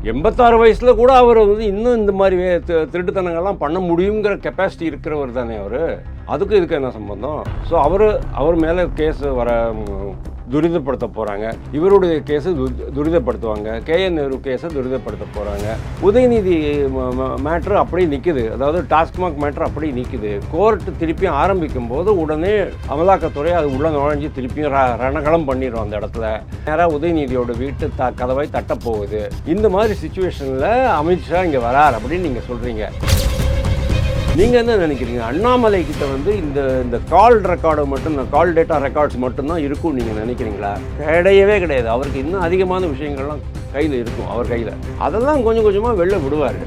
86 வயசுல கூட அவர் வந்து இன்னும் இந்த மாதிரி திருட்டுத்தனங்கள்லாம் பண்ண முடியுங்கிற கெப்பாசிட்டி இருக்கிறவர் தானே அவர். அதுக்கு இதுக்கு என்ன சம்பந்தம்? ஸோ அவர் மேலே கேஸ் வர துரிதப்படுத்த போகிறாங்க. இவருடைய கேஸு துரிதப்படுத்துவாங்க. கேஎன் நேரு கேஸை துரிதப்படுத்த போகிறாங்க. உதயநிதி மேட்ரு அப்படியே நிற்குது. அதாவது டாஸ்மாக் மேட்ரு அப்படியே நிற்குது. கோர்ட்டு திருப்பியும் ஆரம்பிக்கும் போது உடனே அமலாக்கத்துறை அது உள்ள நுழைஞ்சு திருப்பியும் ரணகலம் பண்ணிடும். அந்த இடத்துல நேராக உதயநிதியோட வீட்டு கதவை தட்டப்போகுது. இந்த மாதிரி சுச்சுவேஷனில் அமித்ஷா இங்கே வரார் அப்படின்னு நீங்கள் சொல்கிறீங்க. நீங்கள் என்ன நினைக்கிறீங்க? அண்ணாமலை கிட்ட வந்து இந்த கால் ரெக்கார்டு மட்டும், இந்த கால் டேட்டா ரெக்கார்ட்ஸ் மட்டும்தான் இருக்கும்னு நீங்கள் நினைக்கிறீங்களா? கிடையவே கிடையாது. அவருக்கு இன்னும் அதிகமான விஷயங்கள்லாம் கையில் இருக்கும். அவர் கையில் அதெல்லாம் கொஞ்சம் கொஞ்சமாக வெளில விடுவார்.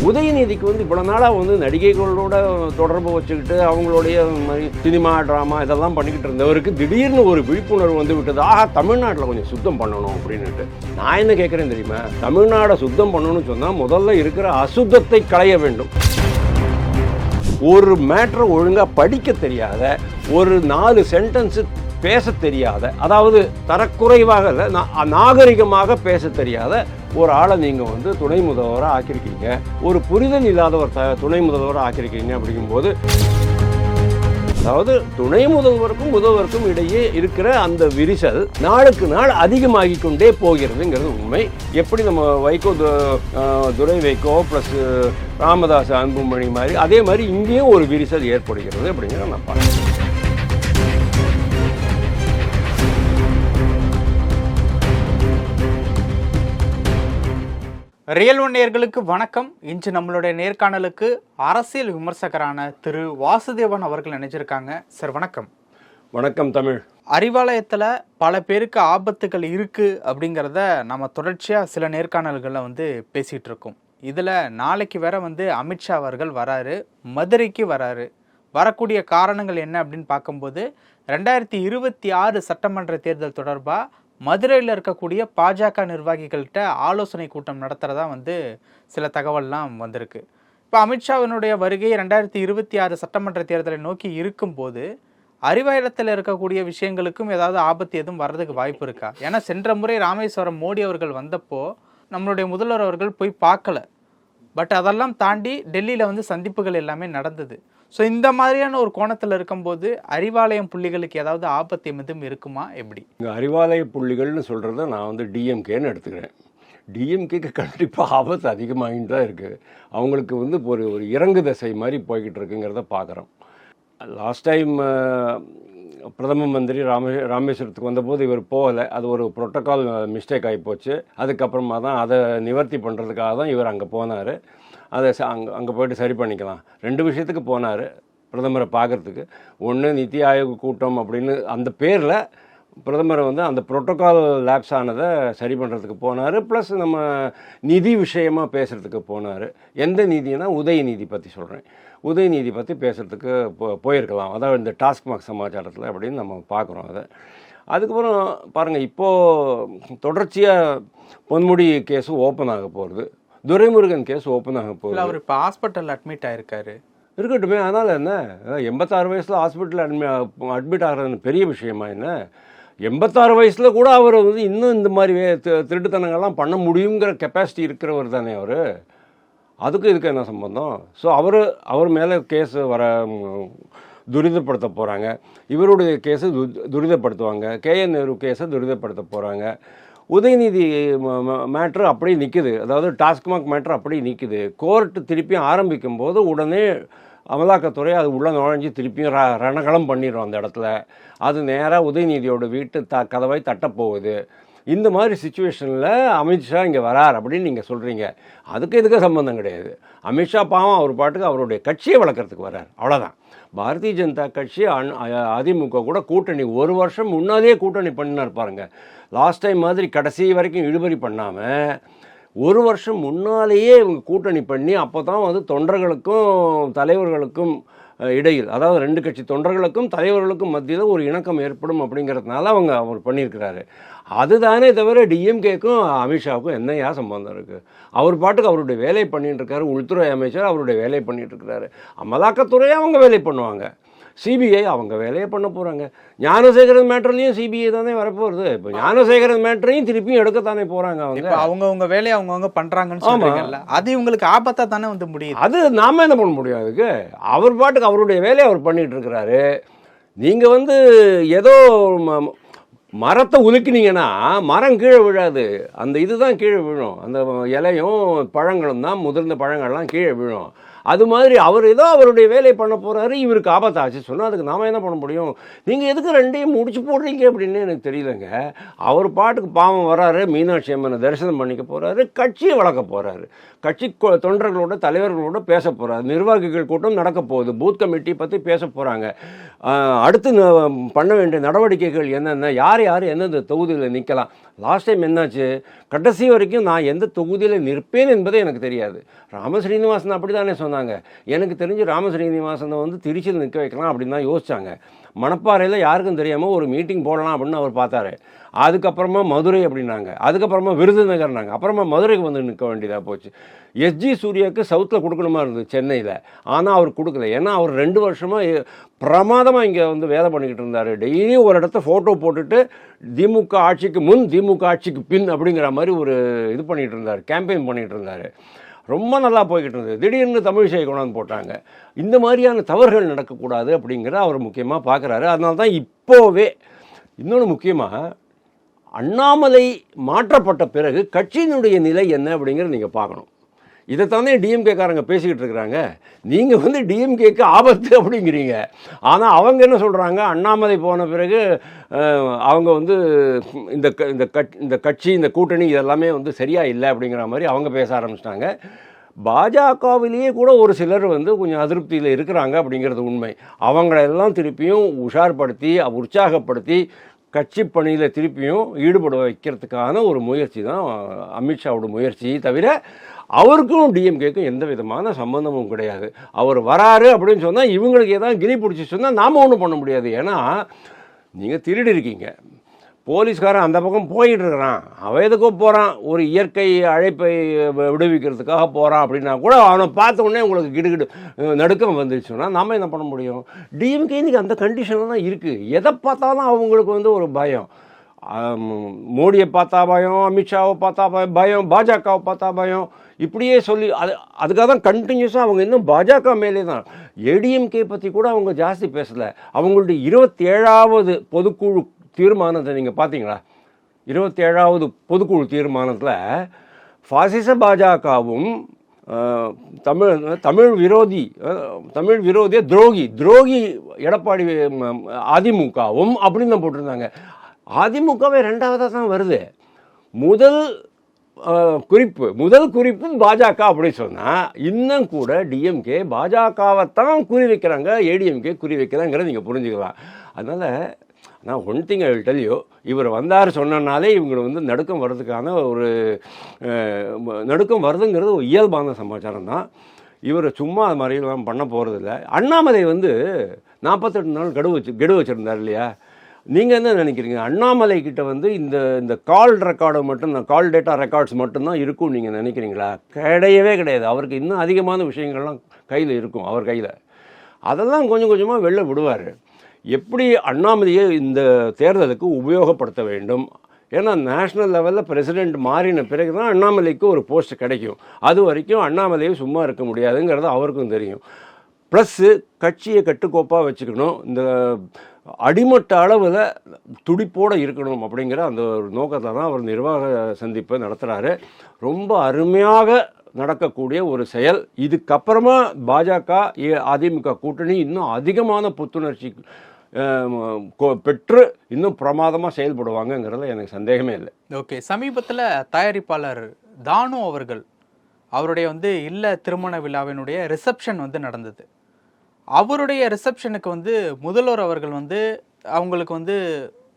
உதயநிதிக்கு வந்து இவ்வளோ நாளாக வந்து நடிகைகளோட தொடர்பு வச்சுக்கிட்டு அவங்களுடைய மாதிரி சினிமா ட்ராமா இதெல்லாம் பண்ணிக்கிட்டு இருந்தவருக்கு திடீர்னு ஒரு விழிப்புணர்வு வந்து விட்டது. தமிழ்நாட்டில் கொஞ்சம் சுத்தம் பண்ணணும் அப்படின்ட்டு. நான் என்ன கேட்குறேன் தெரியுமா? தமிழ்நாடை சுத்தம் பண்ணணும்னு சொன்னால் முதல்ல இருக்கிற அசுத்தத்தை களைய வேண்டும். ஒரு மேட்ரை ஒழுங்காக படிக்க தெரியாத, ஒரு 4 சென்டென்ஸு பேச தெரியாத, அதாவது தரக்குறைவாக இல்லை, நாகரிகமாக பேச தெரியாத ஒரு ஆளை நீங்கள் வந்து துணை முதல்வராக ஆக்கியிருக்கீங்க. ஒரு புரிதல் இல்லாத ஒரு துணை முதல்வராக ஆக்கியிருக்கீங்க. அப்படிங்கும்போது அதாவது துணை முதல்வருக்கும் இடையே இருக்கிற அந்த விரிசல் நாளுக்கு நாள் அதிகமாகி கொண்டே போகிறதுங்கிறது உண்மை. எப்படி நம்ம துரை வைகோ ப்ளஸ் ராமதாஸ் அன்புமணி மாதிரி அதே மாதிரி இங்கேயும் ஒரு விரிசல் ஏற்படுகிறது அப்படிங்கிறத நான் பார்க்குறேன். ரியல் ஒன் நேயர்களுக்கு வணக்கம். இன்று நம்மளுடைய நேர்காணலுக்கு அரசியல் விமர்சகரான திரு வாசுதேவன் அவர்கள் நினைச்சிருக்காங்க. சார் வணக்கம். வணக்கம் தமிழ். அறிவாலயத்தில் பல பேருக்கு ஆபத்துகள் இருக்குது அப்படிங்கிறத நம்ம தொடர்ச்சியாக சில நேர்காணல்களில் வந்து பேசிகிட்டு இருக்கோம். இதில் நாளைக்கு வேற வந்து அமித்ஷா அவர்கள் வராரு, மதுரைக்கு வராரு. வரக்கூடிய காரணங்கள் என்ன அப்படின்னு பார்க்கும்போது 2026 சட்டமன்ற தேர்தல் தொடர்பாக மதுரையில் இருக்கக்கூடிய பாஜக நிர்வாகிகள்கிட்ட ஆலோசனை கூட்டம் நடத்துகிறதா வந்து சில தகவல்லாம் வந்திருக்கு. இப்போ அமித்ஷாவினுடைய வருகை 2026 சட்டமன்ற தேர்தலை நோக்கி இருக்கும்போது அறிவாலயத்தில் இருக்கக்கூடிய விஷயங்களுக்கும் ஏதாவது ஆபத்து எதுவும் வர்றதுக்கு வாய்ப்பு இருக்கா? ஏன்னா சென்ற முறை ராமேஸ்வரம் மோடி அவர்கள் வந்தப்போ நம்மளுடைய முதல்வர் அவர்கள் போய் பார்க்கல. பட் அதெல்லாம் தாண்டி டெல்லியில் வந்து சந்திப்புகள் எல்லாமே நடந்தது. ஸோ இந்த மாதிரியான ஒரு கோணத்தில் இருக்கும்போது அறிவாலயம் புள்ளிகளுக்கு ஏதாவது ஆபத்து எதுவும் இருக்குமா? எப்படி இங்கே அறிவாலய புள்ளிகள்னு சொல்கிறத நான் வந்து டிஎம்கேன்னு எடுத்துக்கிறேன். டிஎம்கேக்கு கண்டிப்பாக ஆபத்து அதிகமாகிட்டு தான் இருக்குது. அவங்களுக்கு வந்து ஒரு இறங்கு தசை மாதிரி போய்கிட்டு இருக்குங்கிறத பார்க்குறோம். லாஸ்ட் டைம் பிரதம மந்திரி ராமேஸ்வரத்துக்கு வந்தபோது இவர் போகலை. அது ஒரு புரோட்டோக்கால் மிஸ்டேக் ஆகி போச்சு. அதுக்கப்புறமா தான் அதை நிவர்த்தி பண்ணுறதுக்காக தான் இவர் அங்கே போனார். அதை அங்கே போய்ட்டு சரி பண்ணிக்கலாம். 2 விஷயத்துக்கு போனார் பிரதமரை பார்க்குறதுக்கு. ஒன்று நித்தி ஆயோக் கூட்டம் அப்படின்னு அந்த பேரில் பிரதமரை வந்து அந்த புரோட்டோக்கால் லேப்ஸ் ஆனதை சரி பண்ணுறதுக்கு போனார். ப்ளஸ் நம்ம நிதி விஷயமாக பேசுகிறதுக்கு போனார். எந்த நிதினா உதயநிதி பற்றி சொல்கிறேன். உதயநிதி பற்றி பேசுகிறதுக்கு போயிருக்கலாம். அதாவது இந்த டாஸ்மாக் சமாச்சாரத்தில் அப்படின்னு நம்ம பார்க்குறோம். அதுக்கப்புறம் பாருங்கள், இப்போது தொடர்ச்சியாக பொன்முடி கேஸு ஓப்பன் ஆக போகிறது. துரைமுருகன் கேஸ் ஓப்பன் ஆக போகுது. அவர் இப்போ ஹாஸ்பிட்டலில் அட்மிட் ஆகிருக்காரு. இருக்கட்டுமே. அதனால் என்ன, 86 வயசில் ஹாஸ்பிட்டலில் அட்மிட் ஆகிறது பெரிய விஷயமா என்ன? 86 வயசில் கூட அவர் வந்து இன்னும் இந்த மாதிரி திருட்டுத்தனங்கள்லாம் பண்ண முடியுங்கிற கெப்பாசிட்டி இருக்கிறவர் தானே அவர். அதுக்கு இதுக்கு என்ன சம்பந்தம்? ஸோ அவர் மேலே கேஸ் வர துரிதப்படுத்த போகிறாங்க. இவருடைய கேஸு துரிதப்படுத்துவாங்க. கேஎன் நேரு கேஸை துரிதப்படுத்த போகிறாங்க. உதயநிதி மேட்ரு அப்படியே நிற்குது. அதாவது டாஸ்மாக் மேட்ரு அப்படியே நிற்குது. கோர்ட்டு திருப்பியும் ஆரம்பிக்கும் போது உடனே அமலாக்கத்துறை அது உள்ள நுழைஞ்சு திருப்பியும் ரணகலம் பண்ணிடும். அந்த இடத்துல அது நேராக உதயநிதியோட வீட்டு கதவை தட்டப்போகுது. இந்த மாதிரி சுச்சுவேஷனில் அமித்ஷா இங்கே வரார் அப்படின்னு நீங்கள் சொல்கிறீங்க. அதுக்கு இதுக்கு சம்மந்தம் கிடையாது. அமித்ஷா பாவம் அவர் பாட்டுக்கு அவருடைய கட்சியை வளர்க்குறதுக்கு வரார், அவ்வளோதான். பாரதிய ஜனதா கட்சி அதிமுக கூட கூட்டணி 1 வருஷம் முன்னாலேயே கூட்டணி பண்ணினார் பாருங்க. லாஸ்ட் டைம் மாதிரி கடைசி வரைக்கும் இழுபறி பண்ணாமல் 1 வருஷம் முன்னாலேயே இவங்க கூட்டணி பண்ணி அப்போ தான் வந்து தொண்டர்களுக்கும் தலைவர்களுக்கும் இடையில், அதாவது 2 கட்சி தொண்டர்களுக்கும் தலைவர்களுக்கும் மத்தியில் ஒரு இணக்கம் ஏற்படும் அப்படிங்கிறதுனால அவர் பண்ணியிருக்கிறாரு. அதுதானே தவிர டிஎம்கேக்கும் அமித்ஷாவுக்கும் என்னையா சம்பந்தம் இருக்குது? அவர் பாட்டுக்கு அவருடைய வேலை பண்ணிட்டு இருக்காரு. உள்துறை அமைச்சர் அவருடைய வேலை பண்ணிட்டு இருக்கிறாரு. அமலாக்கத்துறையை அவங்க வேலை பண்ணுவாங்க. சிபிஐ அவங்க வேலையை பண்ண போகிறாங்க. ஞானசேகரன் மேட்டர்லேயும் சிபிஐ தானே வரப்போகிறது. இப்போ ஞானசேகரன் மேட்டரையும் திருப்பியும் எடுக்கத்தானே போகிறாங்க. அவங்கவுங்க வேலையை அவங்கவுங்க பண்ணுறாங்கன்னு சொல்கிறாங்கல்ல, அது உங்களுக்கு ஆபத்தாக தானே வந்து முடியுது. அது நாம என்ன பண்ண முடியும்? அதுக்கு அவர் பாட்டுக்கு அவருடைய வேலையை அவர் பண்ணிகிட்டு இருக்கிறாரு. நீங்கள் வந்து ஏதோ மரத்தை உலுக்கினீங்கன்னா மரம் கீழே விழாது, அந்த இதுதான் கீழே விழும். அந்த இலையும் பழங்களும் தான், முதிர்ந்த பழங்கள்லாம் கீழே விழும். அது மாதிரி அவர் ஏதோ அவருடைய வேலையை பண்ண போகிறாரு, இவருக்கு ஆபத்தாச்சு சொன்னால் அதுக்கு நாம் என்ன பண்ண முடியும்? நீங்கள் எதுக்கு ரெண்டையும் முடிச்சு போடுறீங்க அப்படின்னு எனக்கு தெரியலங்க. அவர் பாட்டுக்கு பாவம் வராரு, மீனாட்சி அம்மனை தரிசனம் பண்ணிக்க போகிறாரு, கட்சியை வளர்க்க போகிறாரு, கட்சி தொண்டர்களோட தலைவர்களோட பேச போகிறாரு, நிர்வாகிகள் கூட்டம் நடக்க போகுது, பூத் கமிட்டி பற்றி பேச போகிறாங்க. அடுத்து பண்ண வேண்டிய நடவடிக்கைகள் என்னென்ன, யார் யார் எந்தெந்த தொகுதியில் நிற்கலாம். லாஸ்ட் டைம் என்னாச்சு, கடைசி வரைக்கும் நான் எந்த தொகுதியில் நிற்பேன் என்பதே எனக்கு தெரியாது. ராமஸ்ரீனிவாசன் அப்படி தானே சொன்னாங்க. எனக்கு தெரிஞ்சு ராமஸ்ரீனிவாசனை வந்து திருச்சியில் நிற்க வைக்கலாம் அப்படின்னு தான் யோசிச்சாங்க. மணப்பாறையில் யாருக்கும் தெரியாமல் ஒரு மீட்டிங் போடலாம் அப்படின்னு அவர் பார்த்தாரு. அதுக்கப்புறமா மதுரை அப்படின்னாங்க, அதுக்கப்புறமா விருதுநகர்னாங்க, அப்புறமா மதுரைக்கு வந்து நிற்க வேண்டியதாக போச்சு. எஸ்ஜி சூர்யாவுக்கு சவுத்தில் கொடுக்கணுமா இருந்தது சென்னையில், ஆனால் அவர் கொடுக்கல. ஏன்னா அவர் 2 வருஷமாக பிரமாதமாக இங்கே வந்து வேலை பண்ணிக்கிட்டு இருந்தார். டெய்லியும் ஒரு இடத்த ஃபோட்டோ போட்டுட்டு திமுக ஆட்சிக்கு முன் திமுக ஆட்சிக்கு பின் அப்படிங்கிற மாதிரி ஒரு இது பண்ணிகிட்டு இருந்தார், கேம்பெயின் பண்ணிகிட்டு இருந்தார். ரொம்ப நல்லா போய்கிட்டு இருந்தது. திடீர்னு தமிழிசையை கொண்டாந்து போட்டாங்க. இந்த மாதிரியான தவறுகள் நடக்கக்கூடாது அப்படிங்கிற அவர் முக்கியமாக பார்க்குறாரு. அதனால தான் இப்போவே இன்னொன்று முக்கியமாக, அண்ணாமலை மாற்றப்பட்ட பிறகு கட்சியினுடைய நிலை என்ன அப்படிங்கிறத நீங்கள் பார்க்கணும். இதைத்தானே டிஎம்கேக்காரங்க பேசிக்கிட்டு இருக்கிறாங்க. நீங்கள் வந்து டிஎம்கேக்கு ஆபத்து அப்படிங்கிறீங்க. ஆனால் அவங்க என்ன சொல்கிறாங்க, அண்ணாமலை போன பிறகு அவங்க வந்து இந்த கட்சி இந்த கூட்டணி இதெல்லாமே வந்து சரியாக இல்லை அப்படிங்கிற மாதிரி அவங்க பேச ஆரம்பிச்சிட்டாங்க. பாஜகவிலேயே கூட ஒரு சிலர் வந்து கொஞ்சம் அதிருப்தியில் இருக்கிறாங்க அப்படிங்கிறது உண்மை. அவங்களெல்லாம் திருப்பியும் உஷார்படுத்தி உற்சாகப்படுத்தி கட்சி பணியில் திருப்பியும் ஈடுபட வைக்கிறதுக்கான ஒரு முயற்சி தான் அமித்ஷாவோட முயற்சி. தவிர அவருக்கும் டிஎம்கேக்கும் எந்த விதமான சம்பந்தமும் கிடையாது. அவர் வராரு அப்படின்னு சொன்னால் இவங்களுக்கு ஏதாவது கிளி பிடிச்சி சொன்னால் நாம் ஒன்றும் பண்ண முடியாது. ஏன்னா நீங்கள் திருடி இருக்கீங்க, போலீஸ்காரன் அந்த பக்கம் போயிட்டு இருக்கிறான், அவன் எதுக்கோ போகிறான், ஒரு இயற்கை அழைப்பை விடுவிக்கிறதுக்காக போகிறான் அப்படின்னா கூட அவனை பார்த்த உடனே உங்களுக்கு கிடுகிடு நடுக்கம் வந்துடுச்சுன்னா நாம் என்ன பண்ண முடியும்? டிஎம்கே இன்றைக்கி அந்த கண்டிஷனில் தான் இருக்குது. எதை பார்த்தாலும் அவங்களுக்கு வந்து ஒரு பயம். மோடியை பார்த்தா பயம், அமித்ஷாவை பார்த்தா பயம், பாஜகவை பார்த்தா பயம், இப்படியே சொல்லி அதுக்காக தான் கண்டினியூஸாக அவங்க இன்னும் பாஜக மேலே தான். ஏடிஎம்கே பற்றி கூட அவங்க ஜாஸ்தி பேசலை. அவங்களுடைய 27வது பொதுக்குழு தீர்மானத்தை நீங்கள் பார்த்தீங்களா? 27வது பொதுக்குழு தீர்மானத்தில் பாசிச பாஜகவும் தமிழ் விரோதிய துரோகி எடப்பாடி அதிமுகவும் அப்படின்னு தான் போட்டிருந்தாங்க. அதிமுகவே 2வதாக தான் வருது. முதல் குறிப்பு பாஜக அப்படின்னு சொன்னால் இன்னும் கூட டிஎம்கே பாஜகவைத்தான் குறி வைக்கிறாங்க, ஏடிஎம்கே குறி வைக்கிறாங்கிறத நீங்கள் புரிஞ்சுக்கலாம். அதனால் நான் one thing I will tell you, இவர் வந்தார் சொன்னனாலே இவங்களை வந்து நடுக்கம் வர்றதுக்கான ஒரு நடுக்கம் வருதுங்கிறது ஒரு இயல்பான சமாச்சாரம் தான். இவர் சும்மா அது மாதிரிலாம் பண்ண போகிறதில்ல. அண்ணாமலை வந்து 48 நாள் கெடு வச்சுருந்தார் இல்லையா? நீங்கள் என்ன நினைக்கிறீங்க? அண்ணாமலை கிட்ட வந்து இந்த கால் டேட்டா ரெக்கார்ட்ஸ் மட்டும்தான் இருக்கும் நீங்கள் நினைக்கிறீங்களா? கிடையவே கிடையாது. அவருக்கு இன்னும் அதிகமான விஷயங்கள்லாம் கையில் இருக்கும். அவர் கையில் அதெல்லாம் கொஞ்சம் கொஞ்சமாக வெளில விடுவார். எப்படி அண்ணாமலையை இந்த தேர்தலுக்கு உபயோகப்படுத்த வேண்டும். ஏன்னா நேஷ்னல் லெவலில் பிரசிடெண்ட் மாறின பிறகு தான் அண்ணாமலைக்கு ஒரு போஸ்ட் கிடைக்கும். அது வரைக்கும் அண்ணாமலையை சும்மா இருக்க முடியாதுங்கிறது அவருக்கும் தெரியும். ப்ளஸ்ஸு கட்சியை கட்டுக்கோப்பாக வச்சுக்கணும், இந்த அடிமட்ட அளவில் துடிப்போடு இருக்கணும் அப்படிங்கிற அந்த ஒரு நோக்கத்தை தான் அவர் நிர்வாக சந்திப்பை நடத்துகிறாரு. ரொம்ப அருமையாக நடக்கக்கூடிய ஒரு செயல். இதுக்கப்புறமா பாஜக அதிமுக கூட்டணி இன்னும் அதிகமான புத்துணர்ச்சி பெற்று இன்னும் பிரமாதமாக செயல்படுவாங்கங்கிறதுல எனக்கு சந்தேகமே இல்லை. ஓகே, சமீபத்தில் தயாரிப்பாளர் தானு அவருடைய வந்து இல்ல திருமண விழாவினுடைய ரிசப்ஷன் வந்து நடந்தது. அவருடைய ரிசப்ஷனுக்கு வந்து முதல்வர் அவர்கள் வந்து அவங்களுக்கு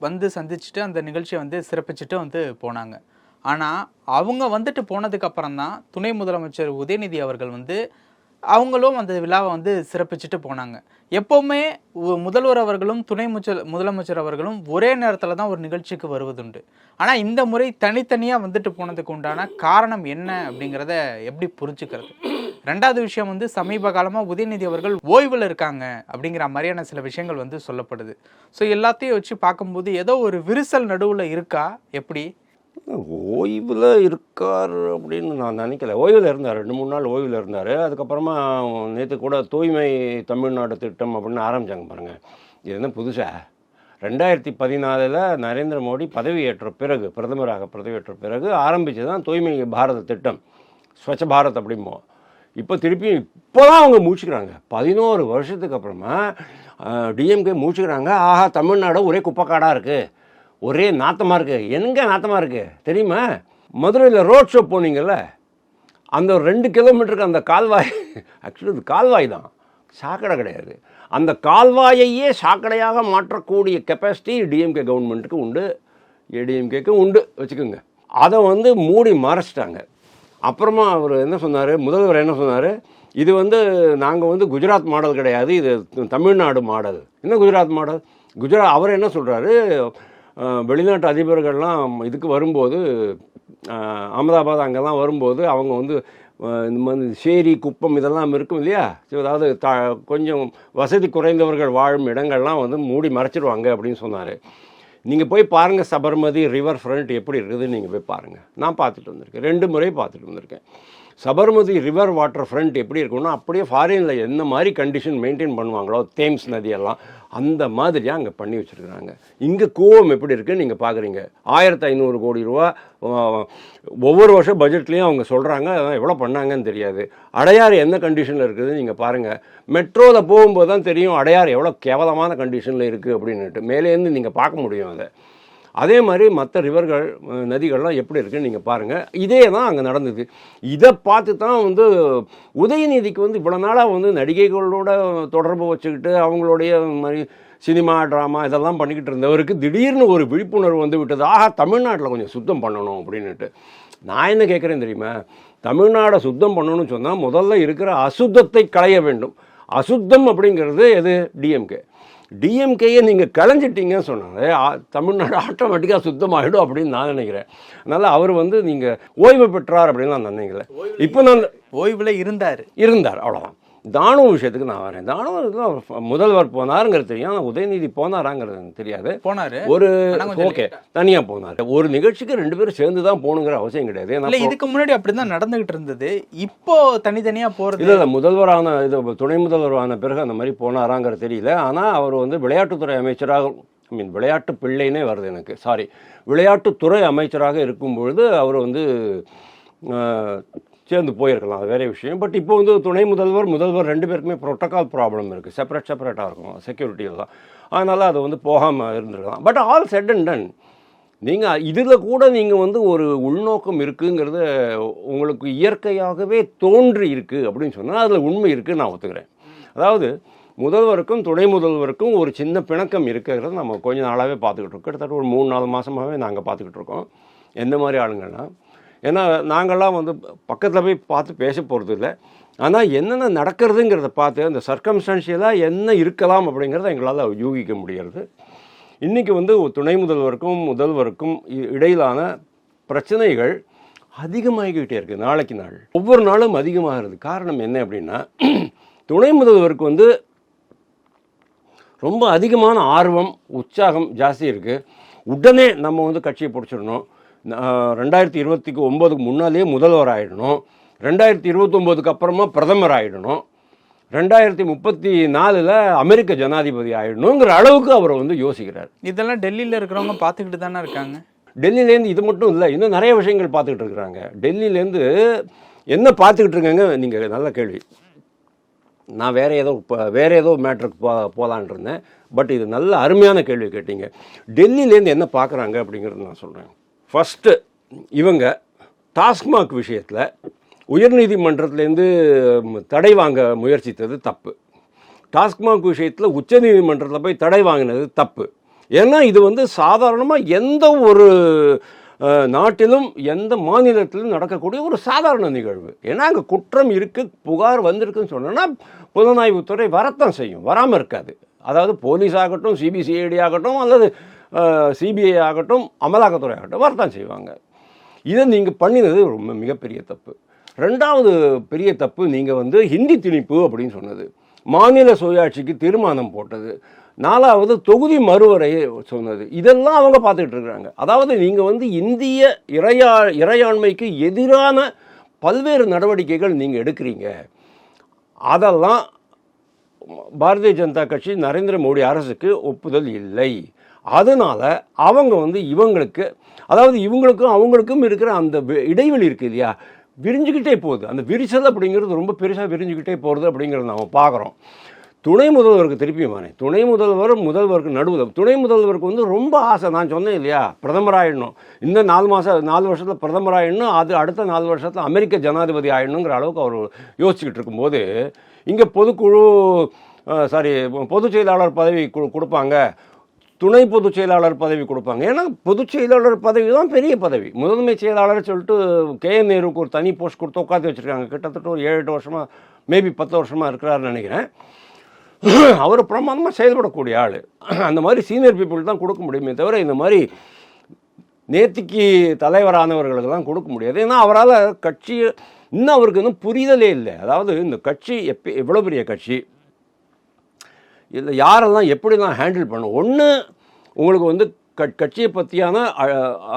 வந்து சந்திச்சுட்டு அந்த நிகழ்ச்சியை வந்து சிறப்பிச்சுட்டு வந்து போனாங்க. ஆனால் அவங்க வந்துட்டு போனதுக்கப்புறம் தான் துணை முதலமைச்சர் உதயநிதி அவர்கள் வந்து அவங்களும் அந்த விழாவை வந்து சிறப்பிச்சுட்டு போனாங்க. எப்போவுமே முதல்வர் அவர்களும் துணை முதலமைச்சர் அவர்களும் ஒரே நேரத்தில் தான் ஒரு நிகழ்ச்சிக்கு வருவதுண்டு. ஆனால் இந்த முறை தனித்தனியாக வந்துட்டு போனதுக்கு உண்டான காரணம் என்ன அப்படிங்கிறத எப்படி புரிஞ்சுக்கிறது? ரெண்டாவது விஷயம் வந்து சமீப காலமாக உதயநிதி அவர்கள் ஓய்வில் இருக்காங்க அப்படிங்கிற மாதிரியான சில விஷயங்கள் வந்து சொல்லப்படுது. ஸோ எல்லாத்தையும் வச்சு பார்க்கும்போது ஏதோ ஒரு விரிசல் நடுவில் இருக்கா எப்படி? ஓய்வில் இருக்கார் அப்படின்னு நான் நினைக்கல. ஓய்வில் இருந்தார், 2-3 நாள் ஓய்வில் இருந்தார். அதுக்கப்புறமா நேற்று கூட தூய்மை தமிழ்நாடு திட்டம் அப்படின்னு ஆரம்பித்தாங்க பாருங்கள். இது என்ன புதுசா? 2014 நரேந்திர மோடி பதவியேற்ற பிறகு, பிரதமராக பதவியேற்ற பிறகு ஆரம்பித்து தான் தூய்மை பாரத திட்டம், ஸ்வச்ச பாரத் அப்படிம்போம். இப்போ திருப்பியும் இப்போ தான் அவங்க மூச்சுக்கிறாங்க. 11 வருஷத்துக்கு அப்புறமா டிஎம்கே மூச்சுக்கிறாங்க. ஆஹா, தமிழ்நாடு ஒரே குப்பைக்காடாக இருக்குது, ஒரே நாத்தமாக இருக்குது. எங்கே நாத்தமாக இருக்குது தெரியுமா? மதுரையில் ரோட் ஷோ போனீங்கல்ல, அந்த 2 கிலோமீட்டருக்கு அந்த கால்வாய், ஆக்சுவலி இது கால்வாய் தான், சாக்கடை கிடையாது. அந்த கால்வாயையே சாக்கடையாக மாற்றக்கூடிய கெப்பாசிட்டி டிஎம்கே கவர்மெண்ட்டுக்கு உண்டு, ஏடிஎம்கேக்கு உண்டு வச்சுக்கோங்க. அதை வந்து மூடி மறைச்சிட்டாங்க. அப்புறமா அவர் என்ன சொன்னார், முதல்வர் என்ன சொன்னார், இது வந்து நாங்கள் வந்து குஜராத் மாடல் கிடையாது, இது தமிழ்நாடு மாடல். என்ன குஜராத் மாடல்? அவர் என்ன சொல்கிறாரு, வெளிநாட்டு அதிபர்கள்லாம் இதுக்கு வரும்போது, அகமதாபாத் அங்கெல்லாம் வரும்போது அவங்க வந்து இந்த மாதிரி சேரி குப்பம் இதெல்லாம் இருக்கும் இல்லையா, அதாவது கொஞ்சம் வசதி குறைந்தவர்கள் வாழும் இடங்கள்லாம் வந்து மூடி மறைச்சிடுவாங்க அப்படின்னு சொன்னார். நீங்கள் போய் பாருங்கள், சபர்மதி ரிவர் ஃப்ரண்ட் எப்படி இருக்குதுன்னு நீங்கள் போய் பாருங்கள். நான் பார்த்துட்டு வந்திருக்கேன், 2 முறை பார்த்துட்டு வந்திருக்கேன். சபர்மதி ரிவர் வாட்டர் ஃப்ரண்ட் எப்படி இருக்குன்னா, அப்படியே ஃபாரினில் என்ன மாதிரி கண்டிஷன் மெயின்டைன் பண்ணுவாங்களோ, தேம்ஸ் நதியெல்லாம் அந்த மாதிரியாக அங்கே பண்ணி வச்சுருக்குறாங்க. இங்கே கூவம் எப்படி இருக்குன்னு நீங்கள் பார்க்குறீங்க. 1500 கோடி ரூபா ஒவ்வொரு வருஷம் பட்ஜெட்லேயும் அவங்க சொல்கிறாங்க. அதான் எவ்வளோ பண்ணாங்கன்னு தெரியாது. அடையாறு என்ன கண்டிஷனில் இருக்குதுன்னு நீங்கள் பாருங்கள். மெட்ரோவில் போகும்போது தான் தெரியும் அடையாறு எவ்வளோ கேவலமான கண்டிஷனில் இருக்குது அப்படின்னுட்டு. மேலேருந்து நீங்கள் பார்க்க முடியும் அதை. அதே மாதிரி மற்ற ரிவர்கள், நதிகள்லாம் எப்படி இருக்குன்னு நீங்கள் பாருங்கள். இதே தான் அங்கே நடந்தது. இதை பார்த்து தான் வந்து உதயநிதிக்கு வந்து இவ்வளோ நாளாக வந்து நடிகைகளோட தொடர்பு வச்சுக்கிட்டு அவங்களுடைய மாதிரி சினிமா ட்ராமா இதெல்லாம் பண்ணிக்கிட்டு இருந்தவருக்கு திடீர்னு ஒரு விழிப்புணர்வு வந்து விட்டது. ஆஹா, தமிழ்நாட்டில் கொஞ்சம் சுத்தம் பண்ணணும் அப்படின்னுட்டு. நான் என்ன கேட்குறேன் தெரியுமா, தமிழ்நாடை சுத்தம் பண்ணணும்னு சொன்னால் முதல்ல இருக்கிற அசுத்தத்தை களைய வேண்டும். அசுத்தம் அப்படிங்கிறது எது? டிஎம்கே. டிஎம்கேயை நீங்கள் களைஞ்சிட்டீங்கன்னு சொன்னாலே தமிழ்நாடு ஆட்டோமேட்டிக்காக சுத்தமாகிடும் அப்படின்னு நான் நினைக்கிறேன். அதனால் அவர் வந்து நீங்கள் ஓய்வு பெற்றார் அப்படின்னு நான் நினைக்கல. இப்போ நான் ஓய்வில் இருந்தார் அவ்வளோதான். தானு விஷயத்துக்கு நான் வரேன். தானு முதல்வர் போனாருங்கிறது தெரியும், ஆனால் உதயநிதி போனாராங்கிறது எனக்கு தெரியாது. போனார், ஒரு ஓகே தனியாக போனார். ஒரு நிகழ்ச்சிக்கு 2 பேரும் சேர்ந்து தான் போகணுங்கிற அவசியம் கிடையாது. இல்லை, இதுக்கு முன்னாடி அப்படி தான் நடந்துகிட்டு இருந்தது. இப்போ தனித்தனியாக போகிறது இல்லை, முதல்வரான இது துணை முதல்வரான பிறகு அந்த மாதிரி போனாராங்கிறது தெரியல. ஆனால் அவர் வந்து விளையாட்டுத்துறை அமைச்சராக, விளையாட்டு பிள்ளைனே வருது எனக்கு, சாரி, விளையாட்டுத்துறை அமைச்சராக இருக்கும் பொழுது அவர் வந்து சேர்ந்து போயிருக்கலாம், அது வேறு விஷயம். பட் இப்போ வந்து துணை முதல்வர் 2 பேருக்குமே ப்ரோட்டோகால் ப்ராப்ளம் இருக்குது, செப்பரேட்டாக இருக்கும் செக்யூரிட்டியெல்லாம். அதனால் அதை வந்து போகாமல் இருந்துருக்கலாம். But all set and done, நீங்கள் இதில் கூட நீங்கள் வந்து ஒரு உள்நோக்கம் இருக்குங்கிறது உங்களுக்கு இயற்கையாகவே தோன்றி இருக்குது அப்படின்னு சொன்னால் அதில் உண்மை இருக்குதுன்னு நான் ஒத்துக்கிறேன். அதாவது முதல்வருக்கும் துணை முதல்வருக்கும் ஒரு சின்ன பிணக்கம் இருக்கிறத நம்ம கொஞ்ச நாளாகவே பார்த்துக்கிட்டு இருக்கோம். கிட்டத்தட்ட ஒரு 3-4 மாதமாகவே நாங்கள் பார்த்துக்கிட்டு இருக்கோம். எந்த மாதிரி ஆளுங்கன்னா, ஏன்னா நாங்கள்லாம் வந்து பக்கத்தில் போய் பார்த்து பேச போகிறது இல்லை, ஆனால் என்னென்ன நடக்கிறதுங்கிறத பார்த்து அந்த சர்க்கம்ஸ்டான்ஷியலாக என்ன இருக்கலாம் அப்படிங்கிறத எங்களால் யூகிக்க முடிகிறது. இன்றைக்கி வந்து துணை முதல்வருக்கும் முதல்வருக்கும் இடையிலான பிரச்சனைகள் அதிகமாகிக்கிட்டே இருக்குது, நாளைக்கு நாள் ஒவ்வொரு நாளும் அதிகமாகிறது. காரணம் என்ன அப்படின்னா, துணை முதல்வருக்கு வந்து ரொம்ப அதிகமான ஆர்வம், உற்சாகம் ஜாஸ்தி இருக்குது. உடனே நம்ம வந்து கட்சியை பிடிச்சிடணும், 2029க்கு முன்னாலேயே முதல்வர் ஆகிடணும், 2029க்கு அப்புறமா பிரதமர் ஆகிடணும், 2034 அமெரிக்க ஜனாதிபதி ஆகிடணுங்கிற அளவுக்கு அவர் வந்து யோசிக்கிறார். இதெல்லாம் டெல்லியில் இருக்கிறவங்க பார்த்துக்கிட்டு தானே இருக்காங்க. டெல்லியிலேருந்து இது மட்டும் இல்லை, இன்னும் நிறைய விஷயங்கள் பார்த்துக்கிட்டு இருக்கிறாங்க. டெல்லியிலேருந்து என்ன பார்த்துக்கிட்டு இருக்காங்க, நீங்கள் நல்ல கேள்வி. நான் வேறு ஏதோ மேட்ருக்கு போகலான் இருந்தேன். பட் இது நல்ல அருமையான கேள்வி கேட்டீங்க. டெல்லியிலேருந்து என்ன பார்க்குறாங்க அப்படிங்கிறது நான் சொல்கிறேன். ஃபஸ்ட்டு, இவங்க டாஸ்மாக் விஷயத்தில் உயர்நீதிமன்றத்துலேருந்து தடை வாங்க முயற்சித்தது தப்பு. டாஸ்மாக் விஷயத்தில் உச்சநீதிமன்றத்தில் போய் தடை வாங்கினது தப்பு. ஏன்னா இது வந்து சாதாரணமாக எந்த ஒரு நாட்டிலும் எந்த மாநிலத்திலும் நடக்கக்கூடிய ஒரு சாதாரண நிகழ்வு. ஏன்னா அங்கே குற்றம் இருக்குது, புகார் வந்திருக்குன்னு சொன்னோன்னா புலனாய்வுத்துறை வரத்தான் செய்யும், வராமல் இருக்காது. அதாவது போலீஸ் ஆகட்டும், சிபிசிஐடி ஆகட்டும், அல்லது சிபிஐ ஆகட்டும், அமலாக்கத்துறை ஆகட்டும், வரத்தான் செய்வாங்க. இதை நீங்கள் பண்ணினது ரொம்ப மிகப்பெரிய தப்பு. ரெண்டாவது பெரிய தப்பு நீங்கள் வந்து ஹிந்தி திணிப்பு அப்படின்னு சொன்னது, மாநில சுயாட்சிக்கு தீர்மானம் போட்டது, நாலாவது தொகுதி மறுவரையை சொன்னது. இதெல்லாம் அவங்க பார்த்துக்கிட்டு இருக்கிறாங்க. அதாவது நீங்கள் வந்து இந்திய இறையாண்மைக்கு எதிரான பல்வேறு நடவடிக்கைகள் நீங்கள் எடுக்கிறீங்க. அதெல்லாம் பாரதிய ஜனதா கட்சி நரேந்திர மோடி அரசுக்கு ஒப்புதல் இல்லை. அதனால அவங்க வந்து இவங்களுக்கு, அதாவது இவங்களுக்கும் அவங்களுக்கும் இருக்கிற அந்த இடைவெளி இருக்குது இல்லையா, விரிஞ்சுக்கிட்டே போகுது. அந்த விரிசல் அப்படிங்கிறது ரொம்ப பெருசாக விரிஞ்சுக்கிட்டே போகிறது அப்படிங்கிறத நம்ம பார்க்குறோம். துணை முதல்வருக்கு திருப்பியுமானே, முதல்வருக்கு நடுவில் துணை முதல்வருக்கு வந்து ரொம்ப ஆசை. நான் சொன்னேன் இல்லையா, பிரதமராகிடணும், இந்த 4 வருஷத்தில் பிரதமராகிடணும், அது அடுத்த 4 வருஷத்தில் அமெரிக்க ஜனாதிபதி ஆகிடணுங்கிற அளவுக்கு அவர் யோசிச்சுக்கிட்டு இருக்கும்போது, இங்கே பொதுச் செயலாளர் பதவி கொடுப்பாங்க, துணை பொதுச் செயலாளர் பதவி கொடுப்பாங்க. ஏன்னா பொதுச் செயலாளர் பதவி தான் பெரிய பதவி. முதன்மை செயலாளர் சொல்லிட்டு KN நேருவுக்கு ஒரு தனி போஸ்ட் கொடுத்து உட்காந்து வச்சுருக்காங்க. கிட்டத்தட்ட ஒரு 7-8 வருஷமாக, மேபி 10 வருஷமாக இருக்கிறாருன்னு நினைக்கிறேன். அவர் பிரமாதமாக செயல்படக்கூடிய ஆள். அந்த மாதிரி சீனியர் பீப்புள் தான் கொடுக்க முடியுமே தவிர இந்த மாதிரி நேத்திக்கு தலைவரானவர்களுக்கு தான் கொடுக்க முடியாது. ஏன்னா அவரால் கட்சி இன்னும் அவருக்கு இன்னும் புரிதலே இல்லை. அதாவது இந்த கட்சி எவ்வளோ பெரிய கட்சி, இதில் யாரெல்லாம் எப்படிலாம் ஹேண்டில் பண்ணும். ஒன்று, உங்களுக்கு வந்து கட்சியை பற்றியான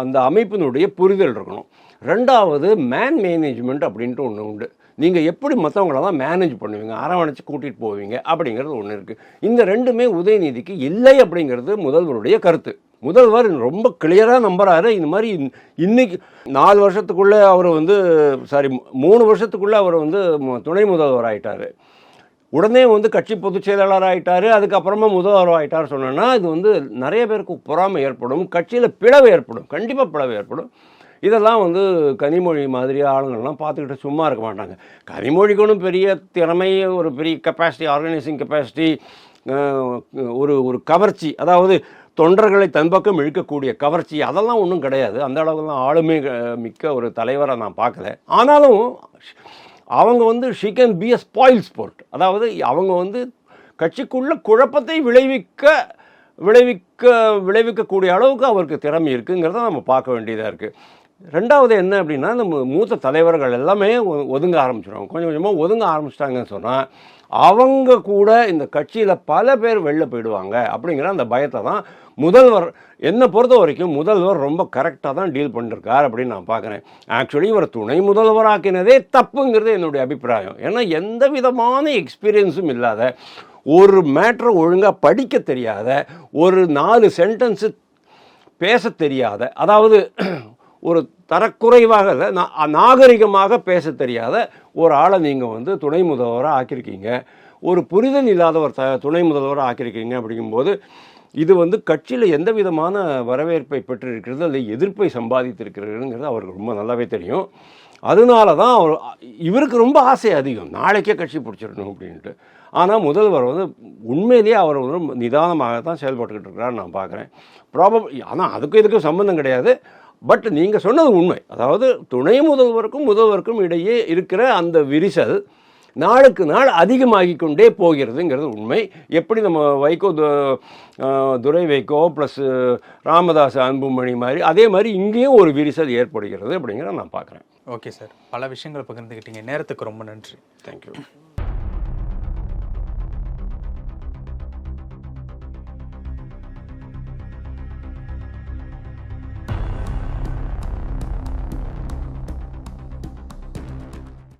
அந்த அமைப்பினுடைய புரிதல் இருக்கணும். ரெண்டாவது, மேனேஜ்மெண்ட் அப்படின்ட்டு ஒன்று உண்டு. நீங்கள் எப்படி மற்றவங்களெல்லாம் மேனேஜ் பண்ணுவீங்க, அரவணைச்சு கூட்டிகிட்டு போவீங்க அப்படிங்கிறது ஒன்று இருக்குது. இந்த ரெண்டுமே உதயநிதிக்கு இல்லை அப்படிங்கிறது முதல்வருடைய கருத்து. முதல்வர் ரொம்ப கிளியராக நம்புறாரு. இந்த மாதிரி இன்னைக்கு 4 வருஷத்துக்குள்ளே அவர் வந்து 3 வருஷத்துக்குள்ளே அவர் வந்து துணை முதல்வர் ஆகிட்டார். உடனே வந்து கட்சி பொதுச் செயலாளர் ஆகிட்டார், அதுக்கப்புறமா முதல்வர் ஆகிட்டார் சொன்னோன்னா இது வந்து நிறைய பேருக்கு பொறாமை ஏற்படும், கட்சியில் பிளவு ஏற்படும், கண்டிப்பாக பிளவு ஏற்படும். இதெல்லாம் வந்து கனிமொழி மாதிரி ஆளுங்கள்லாம் பார்த்துக்கிட்டு சும்மா இருக்க மாட்டாங்க. கனிமொழிக்கு ஒன்றும் பெரிய திறமை, ஒரு பெரிய கெப்பாசிட்டி, ஆர்கனைசிங் கெப்பாசிட்டி, ஒரு கவர்ச்சி, அதாவது தொண்டர்களை தன் பக்கம் இழுக்கக்கூடிய கவர்ச்சி, அதெல்லாம் ஒன்றும் கிடையாது. அந்த அளவுக்குலாம் ஆளுமை மிக்க ஒரு தலைவரை நான் பார்க்கல. ஆனாலும் அவங்க வந்து she can be a spoil sport. அதாவது அவங்க வந்து கட்சிக்குள்ள குழப்பத்தை விளைவிக்கக்கூடிய அளவுக்கு அவருக்கு திறமை இருக்குங்கிறத நம்ம பார்க்க வேண்டியதாக இருக்குது. ரெண்டாவது என்ன அப்படின்னா, நம்ம மூத்த தலைவர்கள் எல்லாமே ஒதுங்க ஆரம்பிச்சிடுவாங்க. கொஞ்சம் கொஞ்சமாக ஒதுங்க ஆரம்பிச்சிட்டாங்கன்னு சொன்னால் அவங்க கூட இந்த கட்சியில் பல பேர் வெளில போயிடுவாங்க அப்படிங்கிற அந்த பயத்தை தான் முதல்வர், என்னை பொறுத்த வரைக்கும் முதல்வர் ரொம்ப கரெக்டாக தான் டீல் பண்ணிருக்கார் அப்படின்னு நான் பார்க்குறேன். ஆக்சுவலி இவர் துணை முதல்வராக்கினதே தப்புங்கிறது என்னுடைய அபிப்பிராயம். ஏன்னா எந்த விதமான எக்ஸ்பீரியன்ஸும் இல்லாத, ஒரு மேட்ரை ஒழுங்காக படிக்க தெரியாத, ஒரு 4 சென்டென்ஸு பேச தெரியாத, அதாவது ஒரு தரக்குறைவாக நாகரிகமாக பேச தெரியாத ஒரு ஆளை நீங்கள் வந்து துணை முதல்வராக ஆக்கியிருக்கீங்க, ஒரு புரிதல் இல்லாத ஒரு துணை முதல்வராக ஆக்கியிருக்கீங்க. அப்படிங்கும்போது இது வந்து கட்சியில் எந்த விதமான வரவேற்பை பெற்றிருக்கிறது, அல்லது எதிர்ப்பை சம்பாதித்திருக்கிறதுங்கிறது அவருக்கு ரொம்ப நல்லாவே தெரியும். அதனால தான் இவருக்கு ரொம்ப ஆசை அதிகம், நாளைக்கே கட்சி பிடிச்சிடணும் அப்படின்ட்டு. ஆனால் முதல்வர் வந்து உண்மையிலேயே அவர் வந்து நிதானமாக தான் செயல்பட்டுக்கிட்டு இருக்கிறான்னு நான் பார்க்குறேன். ஆனால் அதுக்கும் இதுக்கும் சம்மந்தம் கிடையாது. பட் நீங்கள் சொன்னது உண்மை. அதாவது துணை முதல்வருக்கும் இடையே இருக்கிற அந்த விரிசல் நாளுக்கு நாள் அதிகமாகி கொண்டே போகிறதுங்கிறது உண்மை. எப்படி நம்ம துரை வைகோ ப்ளஸ் ராமதாஸ் அன்புமணி மாதிரி, அதே மாதிரி இங்கேயும் ஒரு விரிசல் ஏற்படுகிறது அப்படிங்கிறத நான் பார்க்குறேன். ஓகே சார், பல விஷயங்கள் பகிர்ந்துக்கிட்டீங்க. நேரத்துக்கு ரொம்ப நன்றி. தேங்க்யூ.